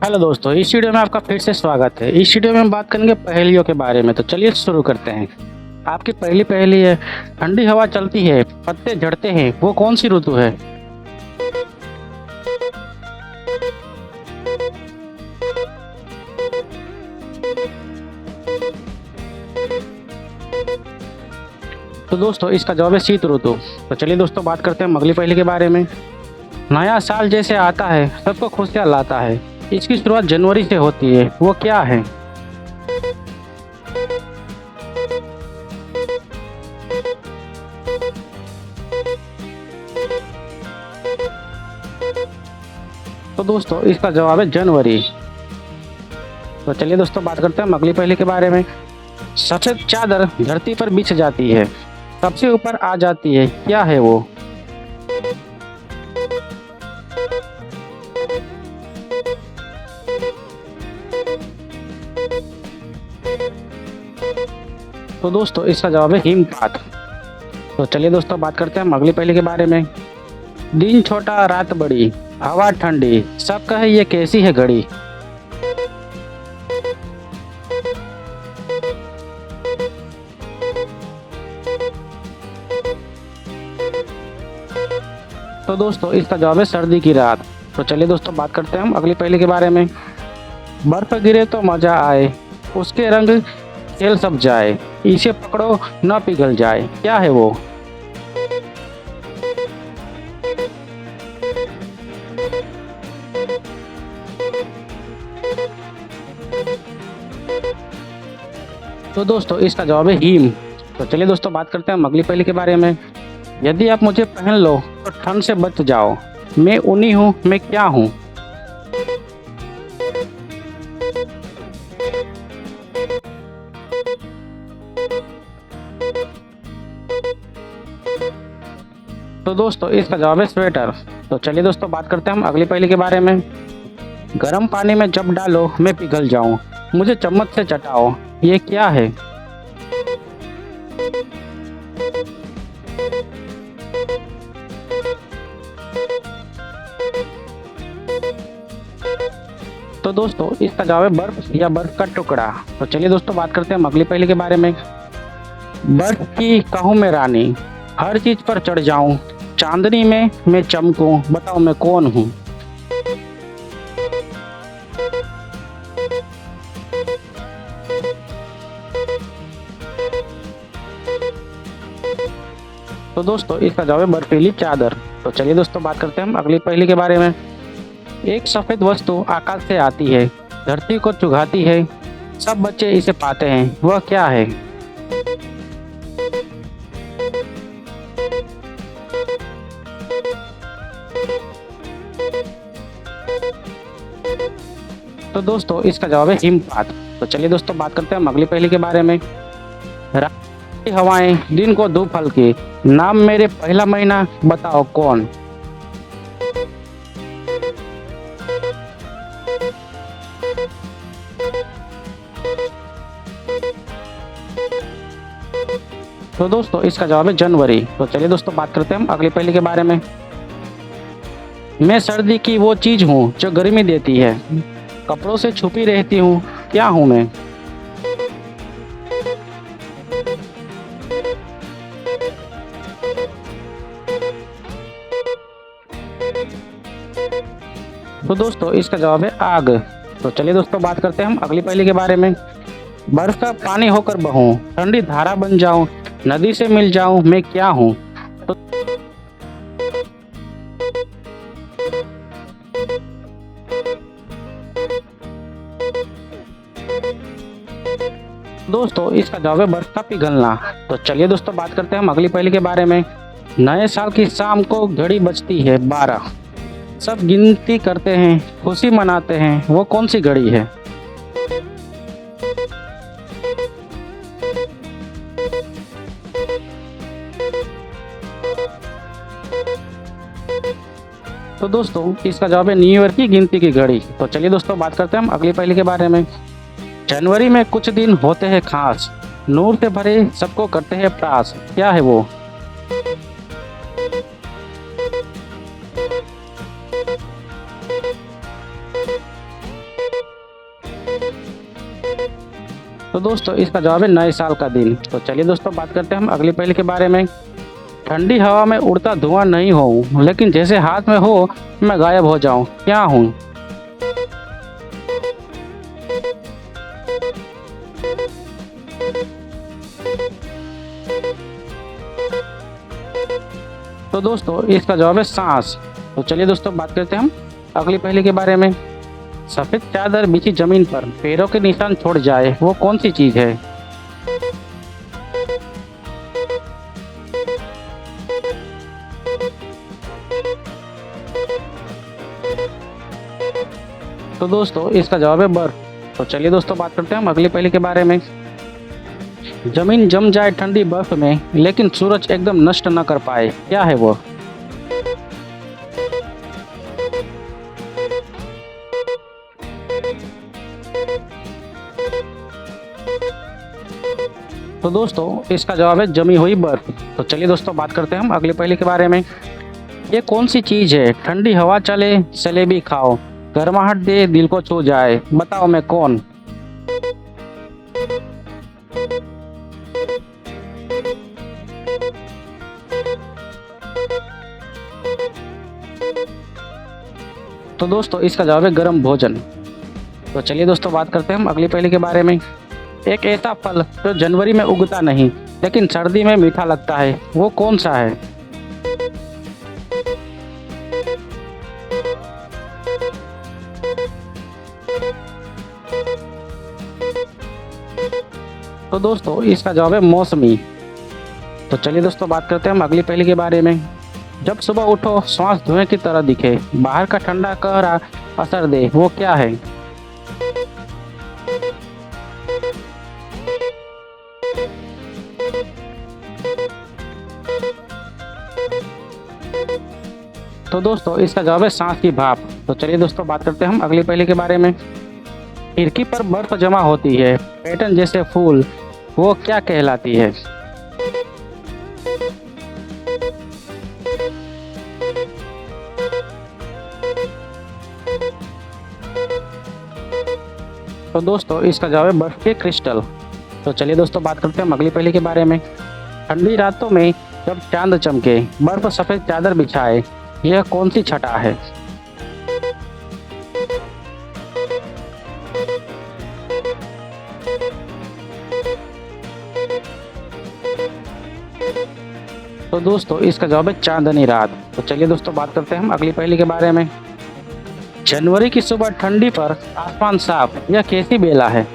Hello दोस्तों, इस video में आपका फिर से स्वागत है। इस वीडियो में हम बात करेंगे पहेलियों के बारे में। तो चलिए शुरू करते हैं। आपकी पहली पहेली है, ठंडी हवा चलती है, पत्ते झड़ते हैं, वो कौन सी ऋतु है? तो दोस्तों इसका जवाब है शीत ऋतु। तो चलिए दोस्तों बात करते हैं अगली पहेली के बारे में। नया साल जैसे आता है, सबको खुशियाँ लाता है, इसकी शुरुआत जनवरी से होती है, वो क्या है? तो दोस्तों इसका जवाब है जनवरी। तो चलिए दोस्तों बात करते हैं अगली पहेली के बारे में। सफेद चादर धरती पर बिछ जाती है, सबसे ऊपर आ जाती है, क्या है वो? तो दोस्तों इसका जवाब है हिमपात। तो चलिए दोस्तों बात करते हैं अगली पहेली के बारे में। दिन छोटा रात बड़ी, हवा ठंडी, सब कहे ये कैसी है घड़ी? तो दोस्तों इसका जवाब है सर्दी की रात। तो चलिए दोस्तों बात करते हैं हम अगली पहेली के बारे में। बर्फ गिरे तो मजा आए, उसके रंग खेल सब जाए, इसे पकड़ो न पिघल जाए, क्या है वो? तो दोस्तों इसका जवाब है हिम। तो चलिए दोस्तों बात करते हैं अगली पहेली के बारे में। यदि आप मुझे पहन लो तो ठंड से बच जाओ, मैं ऊनी हूँ, मैं क्या हूँ? तो दोस्तों इसका जवाब है स्वेटर। तो चलिए दोस्तों बात करते हैं हम अगली पहेली के बारे में। गर्म पानी में जब डालो मैं पिघल जाऊं, मुझे चम्मच से चटाओ, ये क्या है? तो दोस्तों इसका जवाब है बर्फ या बर्फ का टुकड़ा। तो चलिए दोस्तों बात करते हैं अगली पहेली के बारे में। बर्फ की कहूँ मैं रानी, हर चीज पर चढ़ जाऊं, चांदनी में मैं चमकूं, बताओ मैं कौन हूँ? तो दोस्तों इसका जवाब है बर्फीली चादर। तो चलिए दोस्तों बात करते हैं हम अगली पहेली के बारे में। एक सफेद वस्तु आकाश से आती है, धरती को चुभाती है, सब बच्चे इसे पाते हैं, वह क्या है? तो दोस्तों इसका जवाब है हिमपात। तो चलिए दोस्तों बात करते हैं हम अगली पहेली के बारे में। रात की हवाएं, दिन को धूप हल्की, नाम मेरे पहला महीना, बताओ कौन? तो दोस्तों इसका जवाब है जनवरी। तो चलिए दोस्तों बात करते हैं हम अगली पहेली के बारे में। मैं सर्दी की वो चीज हूँ जो गर्मी देती है, कपड़ों से छुपी रहती हूँ, क्या हूँ मैं? तो दोस्तों इसका जवाब है आग। तो चलिए दोस्तों बात करते हैं हम अगली पहेली के बारे में। बर्फ का पानी होकर बहूं, ठंडी धारा बन जाऊं, नदी से मिल जाऊं, मैं क्या हूँ? तो दोस्तों इसका जवाब है बर्फ का पिघलना। तो चलिए दोस्तों बात करते हैं हम अगली पहेली के बारे में। नए साल की शाम को घड़ी बजती है 12, सब गिनती करते हैं, खुशी मनाते हैं, वो कौन सी घड़ी है? तो दोस्तों इसका जवाब है न्यू ईयर की गिनती की घड़ी। तो चलिए दोस्तों बात करते हैं हम अगली पहेली के बारे में। जनवरी में कुछ दिन होते हैं खास, नूर से भरे सबको करते हैं प्रास, क्या है वो? तो दोस्तों इसका जवाब है नए साल का दिन। तो चलिए दोस्तों बात करते हैं हम अगली पहेली के बारे में। ठंडी हवा में उड़ता धुआं नहीं हूँ, लेकिन जैसे हाथ में हो मैं गायब हो जाऊं, क्या हूँ? तो दोस्तों इसका जवाब है सांस। तो चलिए दोस्तों बात करते हैं हम अगली पहेली के बारे में। सफेद चादर बिछी जमीन पर पैरों के निशान छोड़ जाए, वो कौन सी चीज है? तो दोस्तों इसका जवाब है बर्फ। तो चलिए दोस्तों बात करते हैं हम अगली पहेली के बारे में। जमीन जम जाए ठंडी बर्फ में, लेकिन सूरज एकदम नष्ट न कर पाए, क्या है वो? तो दोस्तों इसका जवाब है जमी हुई बर्फ। तो चलिए दोस्तों बात करते हैं हम अगली पहेली के बारे में। ये कौन सी चीज है? ठंडी हवा चले जलेबी खाओ, गर्माहट दे दिल को छू जाए, बताओ मैं कौन? तो दोस्तों इसका जवाब है गर्म भोजन। तो चलिए दोस्तों बात करते हैं हम अगली पहेली के बारे में। एक ऐसा फल जो जनवरी में उगता नहीं, लेकिन सर्दी में मीठा लगता है, वो कौन सा है? तो दोस्तों इसका जवाब है मौसमी। तो चलिए दोस्तों बात करते हैं हम अगली पहेली के बारे में। जब सुबह उठो श्वास धुएं की तरह दिखे, बाहर का ठंडा कोहरा असर दे, वो क्या है? तो दोस्तों इसका जवाब है सांस की भाप। तो चलिए दोस्तों बात करते हैं हम अगली पहेली के बारे में। खिड़की पर बर्फ जमा होती है, पैटर्न जैसे फूल, वो क्या कहलाती है? तो दोस्तों इसका जवाब है बर्फ के क्रिस्टल। तो चलिए दोस्तों बात करते हैं हम अगली पहेली के बारे में। ठंडी रातों में जब चांद चमके, बर्फ सफेद चादर बिछाए, यह कौन सी छटा है? तो दोस्तों इसका जवाब है चांदनी रात। तो चलिए दोस्तों बात करते हैं हम अगली पहेली के बारे में। जनवरी की सुबह ठंडी पर आसमान साफ, यह कैसी बेला है?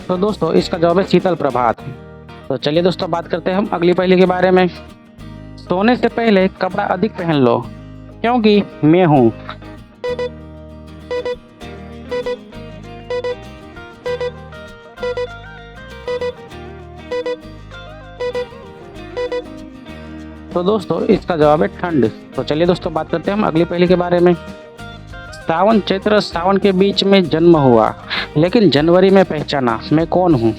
तो दोस्तों इसका जवाब है शीतल प्रभात। तो चलिए दोस्तों बात करते हैं हम अगली पहेली के बारे में। सोने से पहले कपड़ा अधिक पहन लो, क्योंकि मैं हूँ। तो दोस्तों इसका जवाब है ठंड। तो चलिए दोस्तों बात करते हैं हम अगली पहेली के बारे में। सावन चैत्र सावन के बीच में जन्म हुआ, लेकिन जनवरी में पहचाना, मैं कौन हूँ?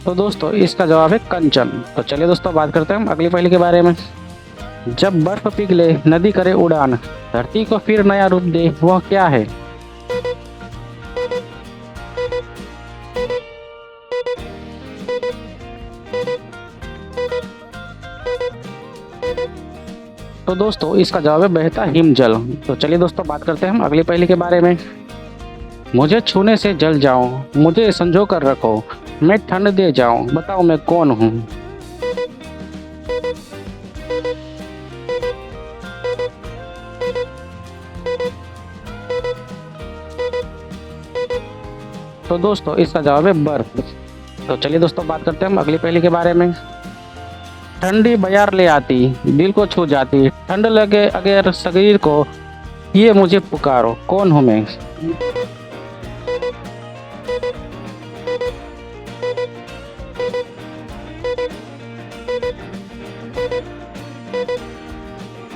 तो दोस्तों इसका जवाब है कंचन। तो चलिए दोस्तों बात करते हैं हम अगली पहेली के बारे में। जब बर्फ पिघले नदी करे उड़ान, धरती को फिर नया रूप दे, वह क्या है? तो दोस्तों इसका जवाब है बहता हिमजल। तो चलिए दोस्तों बात करते हैं हम अगली पहेली के बारे में। मुझे छूने से जल जाऊं, मुझे संजो कर रखो, मैं ठंड दे जाऊं, बताओ मैं कौन हूँ? तो दोस्तों इसका जवाब है बर्फ। तो चलिए दोस्तों बात करते हैं हम अगली पहेली के बारे में। ठंडी बयार ले आती, दिल को छू जाती, ठंड लगे अगर शरीर को, ये मुझे पुकारो, कौन हूँ मैं?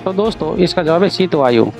तो दोस्तों इसका जवाब है शीत वायु।